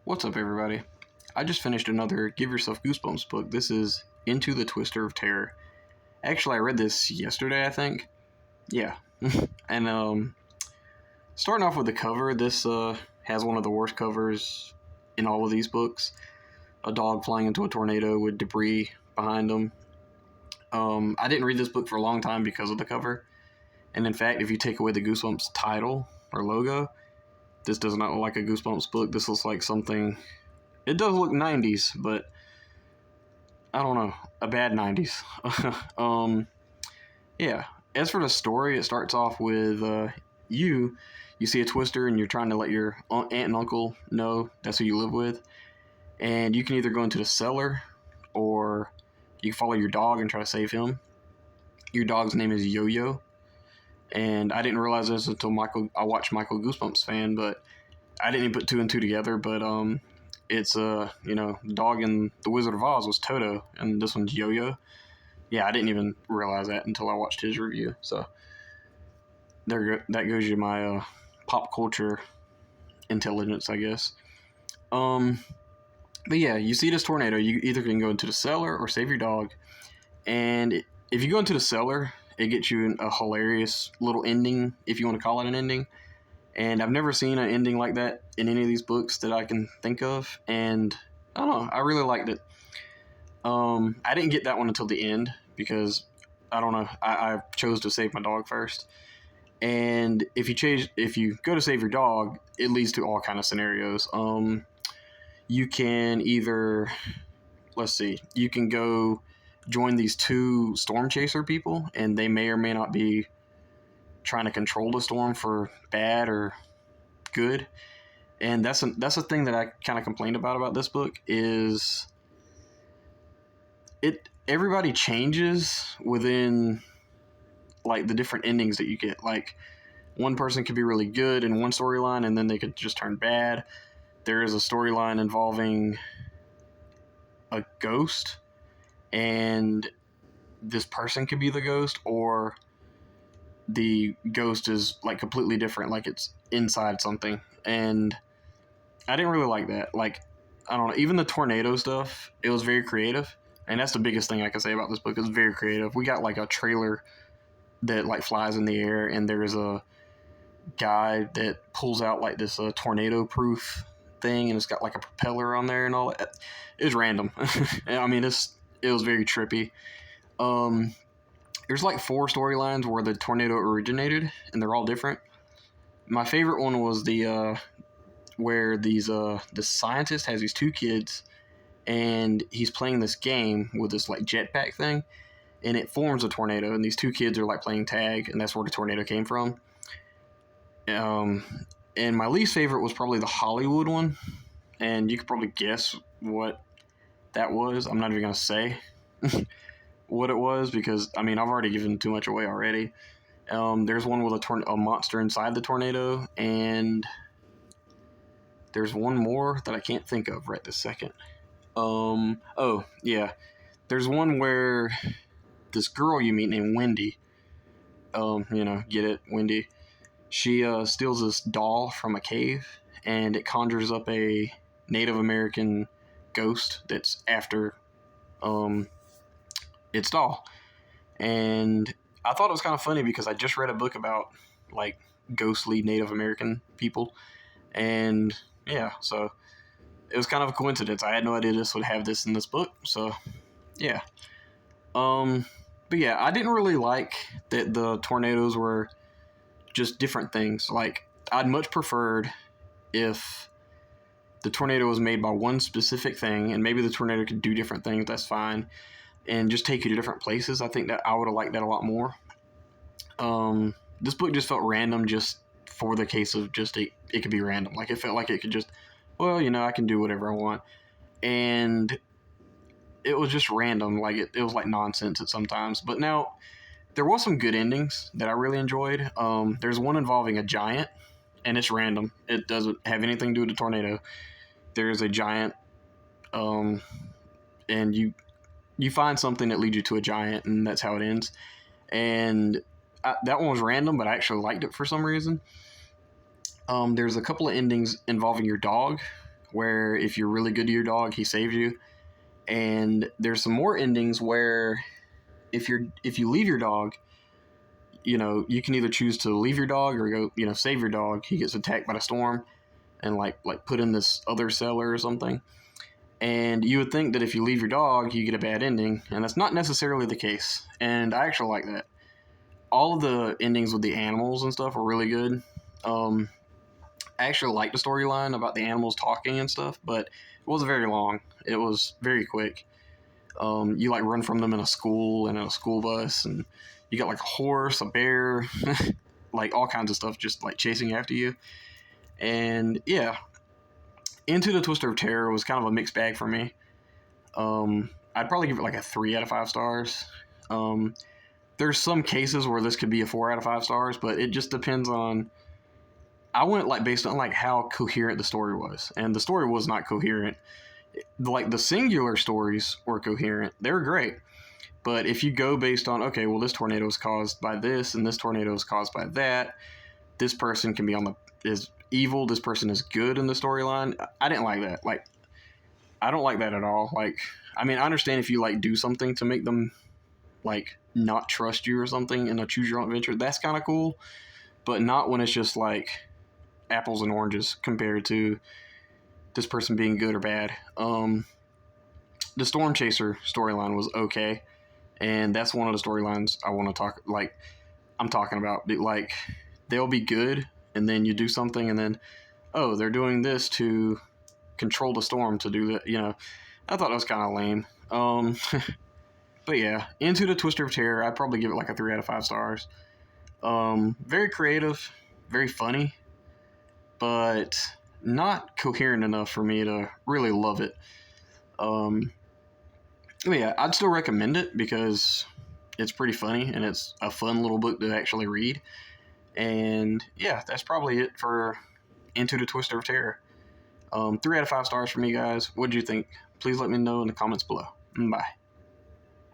What's up, everybody? I just finished another Give Yourself Goosebumps book. This is Into the Twister of Terror. Actually, I read this yesterday, I think. Yeah. and starting off with the cover, this has one of the worst covers in all of these books. A dog flying into a tornado with debris behind him. I didn't read this book for a long time because of the cover. And in fact, if you take away the Goosebumps title or logo, this does not look like a Goosebumps book. This looks like something. It does look 90s, but I don't know, a bad 90s. Yeah. As for the story, it starts off with you see a twister and you're trying to let your aunt and uncle know that's who you live with. And you can either go into the cellar or you can follow your dog and try to save him. Your dog's name is Yo-Yo. And I didn't realize this until I watched Michael Goosebumps fan, but I didn't even put two and two together. But it's the dog in The Wizard of Oz was Toto, and this one's Yo-Yo. Yeah, I didn't even realize that until I watched his review. So that goes you my pop culture intelligence, I guess. But yeah, you see this tornado. You either can go into the cellar or save your dog. And if you go into the cellar, it gets you a hilarious little ending, if you want to call it an ending. And I've never seen an ending like that in any of these books that I can think of. And I don't know, I really liked it. I didn't get that one until the end because I don't know, I chose to save my dog first. And if you go to save your dog, it leads to all kind of scenarios. You can either, you can go join these two storm chaser people, and they may or may not be trying to control the storm for bad or good. And that's a thing that I kind of complained about this book is everybody changes within like the different endings that you get. Like one person could be really good in one storyline and then they could just turn bad. There is a storyline involving a ghost, and this person could be the ghost, or the ghost is like completely different, like it's inside something. And I didn't really like that. Like, I don't know, even the tornado stuff, it was very creative. And that's the biggest thing I can say about this book. It's very creative. We got like a trailer that like flies in the air, and there's a guy that pulls out like this tornado proof thing, and it's got like a propeller on there and all that. It was random. I mean, it was very trippy. There's like 4 storylines where the tornado originated, and they're all different. My favorite one was the where the scientist has these 2 kids, and he's playing this game with this like jetpack thing, and it forms a tornado, and these 2 kids are like playing tag, and that's where the tornado came from. And my least favorite was probably the Hollywood one, and you could probably guess what that was. I'm not even gonna say what it was because I mean I've already given too much away already. There's one with a monster inside the tornado, and there's one more that I can't think of right this second. Oh yeah, there's one where this girl you meet named Wendy. Get it, Wendy. She steals this doll from a cave, and it conjures up a Native American ghost that's after its doll. And I thought it was kind of funny because I just read a book about like ghostly Native American people, and yeah, so it was kind of a coincidence. I had no idea this would have this in this book, so yeah. But yeah, I didn't really like that the tornadoes were just different things. Like, I'd much preferred if the tornado was made by one specific thing, and maybe the tornado could do different things, that's fine, and just take you to different places. I think that I would have liked that a lot more. This book just felt random, just for the case of just it could be random. Like, it felt like it could just, I can do whatever I want. And it was just random. Like, it was like nonsense at sometimes. But now, there was some good endings that I really enjoyed. There's one involving a giant, and it's random. It doesn't have anything to do with a tornado. There's a giant, and you find something that leads you to a giant, and that's how it ends. And that one was random, but I actually liked it for some reason. There's a couple of endings involving your dog. where if you're really good to your dog, he saves you. And there's some more endings where if you leave your dog, you can either choose to leave your dog or go, save your dog. He gets attacked by the storm and like put in this other cellar or something. And you would think that if you leave your dog, you get a bad ending, and that's not necessarily the case. And I actually like that. All of the endings with the animals and stuff are really good. I actually liked the storyline about the animals talking and stuff, but it wasn't very long. It was very quick. You like run from them in a school and in a school bus, and you got like a horse, a bear, like all kinds of stuff just like chasing after you. And yeah, Into the Twister of Terror was kind of a mixed bag for me. I'd probably give it like a 3 out of 5 stars. There's some cases where this could be a 4 out of 5 stars, but it just depends on. I went like based on like how coherent the story was, and the story was not coherent. Like the singular stories were coherent; they were great. But if you go based on, okay, well, this tornado is caused by this, and this tornado is caused by that. This person can be is evil. This person is good in the storyline. I didn't like that. Like, I don't like that at all. Like, I mean, I understand if you like do something to make them like not trust you or something in a choose your own adventure. That's kind of cool, but not when it's just like apples and oranges compared to this person being good or bad. The Storm Chaser storyline was okay, and that's one of the storylines I want to talk. Like, I'm talking about, like, they'll be good, and then you do something, and then, oh, they're doing this to control the storm to do that. I thought that was kind of lame. But yeah, Into the Twister of Terror, I'd probably give it like a 3 out of 5 stars. Very creative, very funny, but not coherent enough for me to really love it. But yeah, I'd still recommend it because it's pretty funny and it's a fun little book to actually read. And yeah, that's probably it for Into the Twister of Terror. 3 out of 5 stars for me, guys. What did you think? Please let me know in the comments below. Bye.